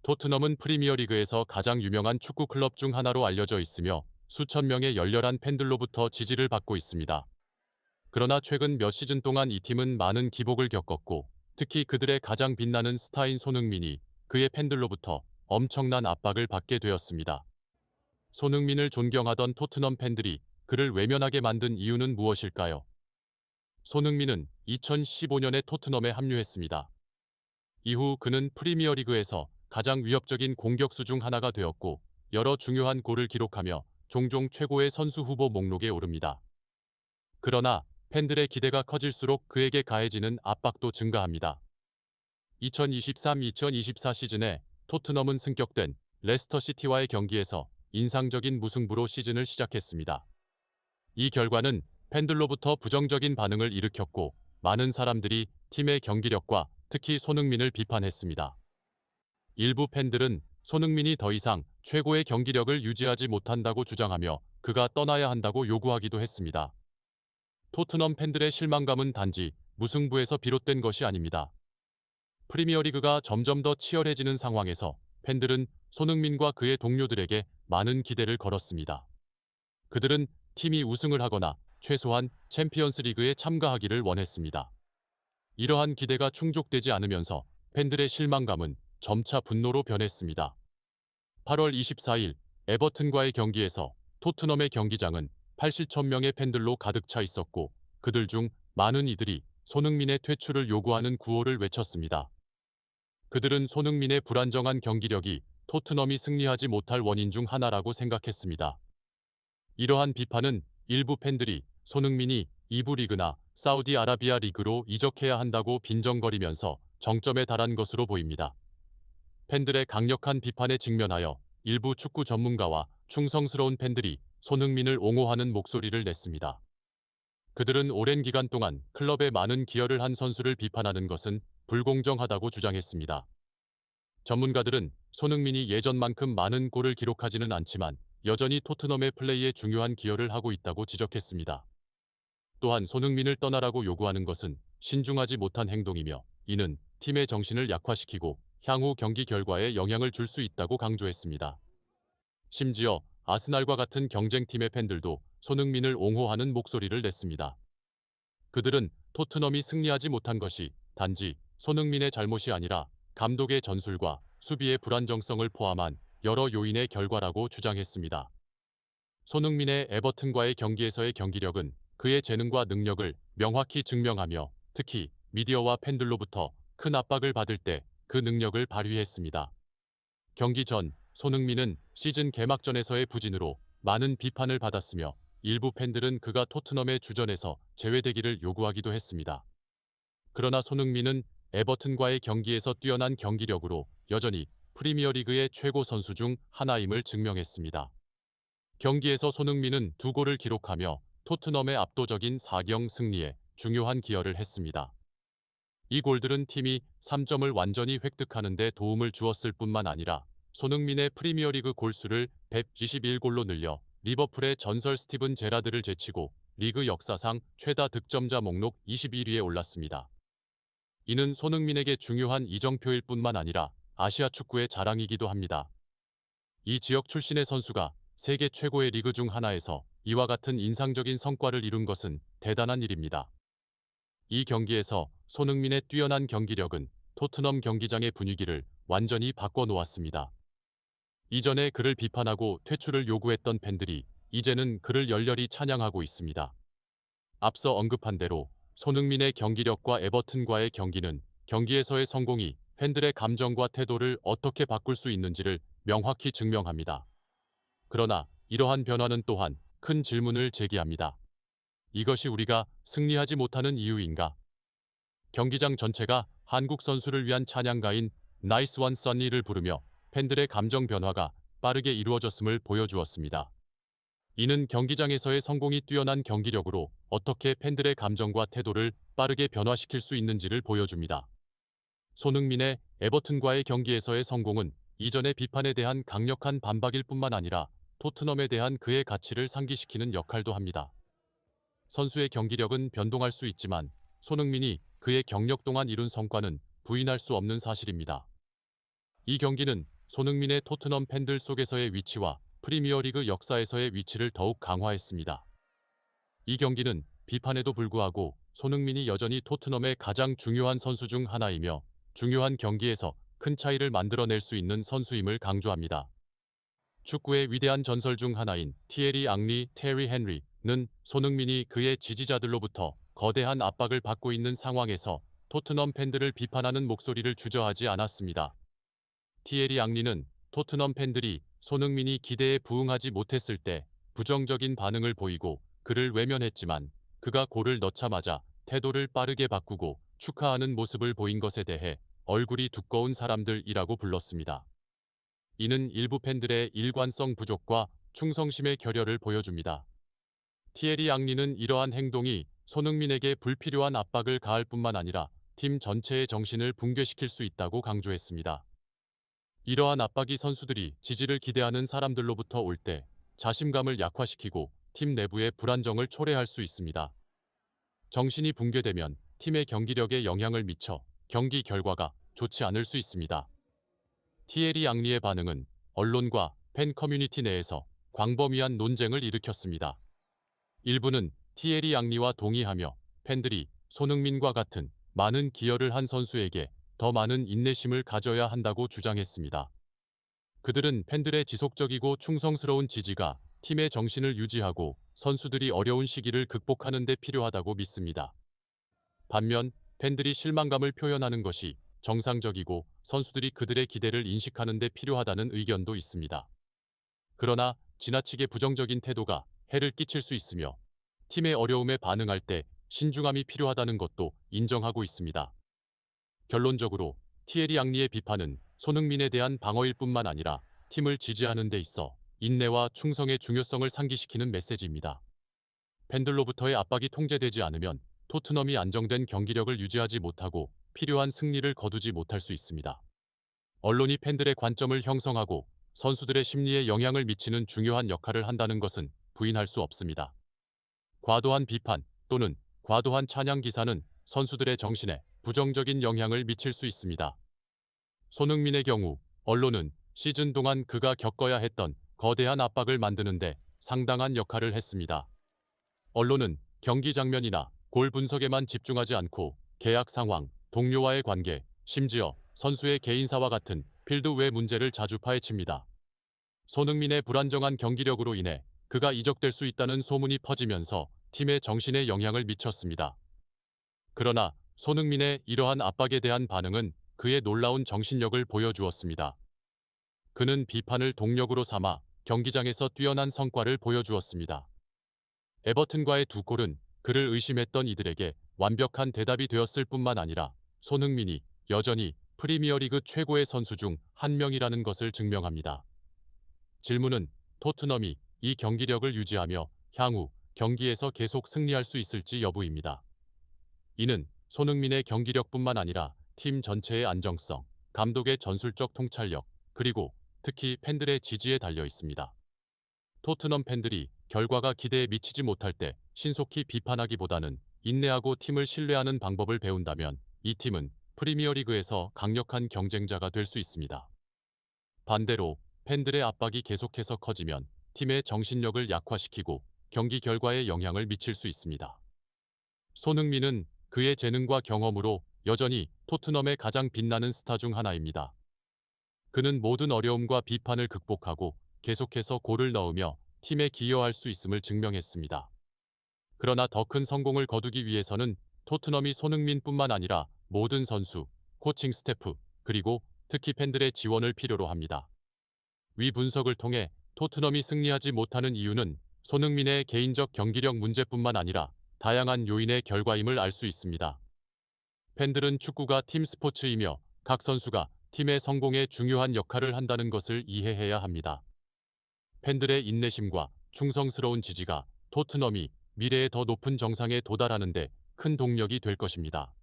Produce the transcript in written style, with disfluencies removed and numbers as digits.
토트넘은 프리미어리그에서 가장 유명한 축구 클럽 중 하나로 알려져 있으며 수천 명의 열렬한 팬들로부터 지지를 받고 있습니다. 그러나 최근 몇 시즌 동안 이 팀은 많은 기복을 겪었고, 특히 그들의 가장 빛나는 스타인 손흥민이 그의 팬들로부터 엄청난 압박을 받게 되었습니다. 손흥민을 존경하던 토트넘 팬들이 그를 외면하게 만든 이유는 무엇일까요? 손흥민은 2015년에 토트넘에 합류했습니다. 이후 그는 프리미어리그에서 가장 위협적인 공격수 중 하나가 되었고, 여러 중요한 골을 기록하며 종종 최고의 선수 후보 목록에 오릅니다. 그러나 팬들의 기대가 커질수록 그에게 가해지는 압박도 증가합니다. 2023-2024 시즌에 토트넘은 승격된 레스터 시티와의 경기에서 인상적인 무승부로 시즌을 시작했습니다. 이 결과는 팬들로부터 부정적인 반응을 일으켰고, 많은 사람들이 팀의 경기력과 특히 손흥민을 비판했습니다. 일부 팬들은 손흥민이 더 이상 최고의 경기력을 유지하지 못한다고 주장하며 그가 떠나야 한다고 요구하기도 했습니다. 토트넘 팬들의 실망감은 단지 무승부에서 비롯된 것이 아닙니다. 프리미어리그가 점점 더 치열해지는 상황에서 팬들은 손흥민과 그의 동료들에게 많은 기대를 걸었습니다. 그들은 팀이 우승을 하거나 최소한 챔피언스 리그에 참가하기를 원했습니다. 이러한 기대가 충족되지 않으면서 팬들의 실망감은 점차 분노로 변했습니다. 8월 24일 에버튼과의 경기에서 토트넘의 경기장은 8천 명의 팬들로 가득 차 있었고, 그들 중 많은 이들이 손흥민의 퇴출을 요구하는 구호를 외쳤습니다. 그들은 손흥민의 불안정한 경기력이 토트넘이 승리하지 못할 원인 중 하나라고 생각했습니다. 이러한 비판은 일부 팬들이 손흥민이 2부 리그나 사우디아라비아 리그로 이적해야 한다고 빈정거리면서 정점에 달한 것으로 보입니다. 팬들의 강력한 비판에 직면하여 일부 축구 전문가와 충성스러운 팬들이 손흥민을 옹호하는 목소리를 냈습니다. 그들은 오랜 기간 동안 클럽에 많은 기여를 한 선수를 비판하는 것은 불공정하다고 주장했습니다. 전문가들은 손흥민이 예전만큼 많은 골을 기록하지는 않지만 여전히 토트넘의 플레이에 중요한 기여를 하고 있다고 지적했습니다. 또한 손흥민을 떠나라고 요구하는 것은 신중하지 못한 행동이며, 이는 팀의 정신을 약화시키고 향후 경기 결과에 영향을 줄 수 있다고 강조했습니다. 심지어 아스날과 같은 경쟁팀의 팬들도 손흥민을 옹호하는 목소리를 냈습니다. 그들은 토트넘이 승리하지 못한 것이 단지 손흥민의 잘못이 아니라 감독의 전술과 수비의 불안정성을 포함한 여러 요인의 결과라고 주장했습니다. 손흥민의 에버튼과의 경기에서의 경기력은 그의 재능과 능력을 명확히 증명하며, 특히 미디어와 팬들로부터 큰 압박을 받을 때 그 능력을 발휘했습니다. 경기 전 손흥민은 시즌 개막전에서의 부진으로 많은 비판을 받았으며, 일부 팬들은 그가 토트넘의 주전에서 제외되기를 요구하기도 했습니다. 그러나 손흥민은 에버튼과의 경기에서 뛰어난 경기력으로 여전히 프리미어리그의 최고 선수 중 하나임을 증명했습니다. 경기에서 손흥민은 2골을 기록하며 토트넘의 압도적인 4경 승리에 중요한 기여를 했습니다. 이 골들은 팀이 3점을 완전히 획득하는 데 도움을 주었을 뿐만 아니라 손흥민의 프리미어리그 골수를 121골로 늘려 리버풀의 전설 스티븐 제라드를 제치고 리그 역사상 최다 득점자 목록 21위에 올랐습니다. 이는 손흥민에게 중요한 이정표일 뿐만 아니라 아시아 축구의 자랑이기도 합니다. 이 지역 출신의 선수가 세계 최고의 리그 중 하나에서 이와 같은 인상적인 성과를 이룬 것은 대단한 일입니다. 이 경기에서 손흥민의 뛰어난 경기력은 토트넘 경기장의 분위기를 완전히 바꿔놓았습니다. 이전에 그를 비판하고 퇴출을 요구했던 팬들이 이제는 그를 열렬히 찬양하고 있습니다. 앞서 언급한 대로 손흥민의 경기력과 에버튼과의 경기는 경기에서의 성공이 팬들의 감정과 태도를 어떻게 바꿀 수 있는지를 명확히 증명합니다. 그러나 이러한 변화는 또한 큰 질문을 제기합니다. 이것이 우리가 승리하지 못하는 이유인가? 경기장 전체가 한국 선수를 위한 찬양가인 나이스 원 써니를 부르며 팬들의 감정 변화가 빠르게 이루어졌음을 보여주었습니다. 이는 경기장에서의 성공이 뛰어난 경기력으로 어떻게 팬들의 감정과 태도를 빠르게 변화시킬 수 있는지를 보여줍니다. 손흥민의 에버튼과의 경기에서의 성공은 이전의 비판에 대한 강력한 반박일 뿐만 아니라 토트넘에 대한 그의 가치를 상기시키는 역할도 합니다. 선수의 경기력은 변동할 수 있지만 손흥민이 그의 경력 동안 이룬 성과는 부인할 수 없는 사실입니다. 이 경기는 손흥민의 토트넘 팬들 속에서의 위치와 프리미어리그 역사에서의 위치를 더욱 강화했습니다. 이 경기는 비판에도 불구하고 손흥민이 여전히 토트넘의 가장 중요한 선수 중 하나이며 중요한 경기에서 큰 차이를 만들어낼 수 있는 선수임을 강조합니다. 축구의 위대한 전설 중 하나인 티에리 앙리, 테리 헨리는 손흥민이 그의 지지자들로부터 거대한 압박을 받고 있는 상황에서 토트넘 팬들을 비판하는 목소리를 주저하지 않았습니다. 티에리 앙리는 토트넘 팬들이 손흥민이 기대에 부응하지 못했을 때 부정적인 반응을 보이고 그를 외면했지만 그가 골을 넣자마자 태도를 빠르게 바꾸고 축하하는 모습을 보인 것에 대해 얼굴이 두꺼운 사람들이라고 불렀습니다. 이는 일부 팬들의 일관성 부족과 충성심의 결여를 보여줍니다. 티에리 앙리는 이러한 행동이 손흥민에게 불필요한 압박을 가할 뿐만 아니라 팀 전체의 정신을 붕괴시킬 수 있다고 강조했습니다. 이러한 압박이 선수들이 지지를 기대하는 사람들로부터 올 때 자신감을 약화시키고 팀 내부의 불안정을 초래할 수 있습니다. 정신이 붕괴되면 팀의 경기력에 영향을 미쳐 경기 결과가 좋지 않을 수 있습니다. 티에리 앙리의 반응은 언론과 팬 커뮤니티 내에서 광범위한 논쟁을 일으켰습니다. 일부는 티에리 앙리와 동의하며 팬들이 손흥민과 같은 많은 기여를 한 선수에게 더 많은 인내심을 가져야 한다고 주장했습니다. 그들은 팬들의 지속적이고 충성스러운 지지가 팀의 정신을 유지하고 선수들이 어려운 시기를 극복하는 데 필요하다고 믿습니다. 반면 팬들이 실망감을 표현하는 것이 정상적이고 선수들이 그들의 기대를 인식하는 데 필요하다는 의견도 있습니다. 그러나 지나치게 부정적인 태도가 해를 끼칠 수 있으며 팀의 어려움에 반응할 때 신중함이 필요하다는 것도 인정하고 있습니다. 결론적으로 티에리 앙리의 비판은 손흥민에 대한 방어일 뿐만 아니라 팀을 지지하는 데 있어 인내와 충성의 중요성을 상기시키는 메시지입니다. 팬들로부터의 압박이 통제되지 않으면 토트넘이 안정된 경기력을 유지하지 못하고 필요한 승리를 거두지 못할 수 있습니다. 언론이 팬들의 관점을 형성하고 선수들의 심리에 영향을 미치는 중요한 역할을 한다는 것은 부인할 수 없습니다. 과도한 비판 또는 과도한 찬양 기사는 선수들의 정신에 부정적인 영향을 미칠 수 있습니다. 손흥민의 경우 언론은 시즌 동안 그가 겪어야 했던 거대한 압박을 만드는데 상당한 역할을 했습니다. 언론은 경기 장면이나 골 분석에만 집중하지 않고 계약 상황, 동료와의 관계, 심지어 선수의 개인사와 같은 필드 외 문제를 자주 파헤칩니다. 손흥민의 불안정한 경기력으로 인해 그가 이적될 수 있다는 소문이 퍼지면서 팀의 정신에 영향을 미쳤습니다. 그러나 손흥민의 이러한 압박에 대한 반응은 그의 놀라운 정신력을 보여주었습니다. 그는 비판을 동력으로 삼아 경기장에서 뛰어난 성과를 보여주었습니다. 에버튼과의 두 골은 그를 의심했던 이들에게 완벽한 대답이 되었을 뿐만 아니라 손흥민이 여전히 프리미어리그 최고의 선수 중 한 명이라는 것을 증명합니다. 질문은 토트넘이 이 경기력을 유지하며 향후 경기에서 계속 승리할 수 있을지 여부입니다. 이는 손흥민의 경기력뿐만 아니라 팀 전체의 안정성, 감독의 전술적 통찰력, 그리고 특히 팬들의 지지에 달려 있습니다. 토트넘 팬들이 결과가 기대에 미치지 못할 때 신속히 비판하기보다는 인내하고 팀을 신뢰하는 방법을 배운다면 이 팀은 프리미어리그에서 강력한 경쟁자가 될 수 있습니다. 반대로 팬들의 압박이 계속해서 커지면 팀의 정신력을 약화시키고 경기 결과에 영향을 미칠 수 있습니다. 손흥민은 그의 재능과 경험으로 여전히 토트넘의 가장 빛나는 스타 중 하나입니다. 그는 모든 어려움과 비판을 극복하고 계속해서 골을 넣으며 팀에 기여할 수 있음을 증명했습니다. 그러나 더 큰 성공을 거두기 위해서는 토트넘이 손흥민뿐만 아니라 모든 선수, 코칭 스태프, 그리고 특히 팬들의 지원을 필요로 합니다. 위 분석을 통해 토트넘이 승리하지 못하는 이유는 손흥민의 개인적 경기력 문제뿐만 아니라 다양한 요인의 결과임을 알 수 있습니다. 팬들은 축구가 팀 스포츠이며 각 선수가 팀의 성공에 중요한 역할을 한다는 것을 이해해야 합니다. 팬들의 인내심과 충성스러운 지지가 토트넘이 미래의 더 높은 정상에 도달하는 데 큰 동력이 될 것입니다.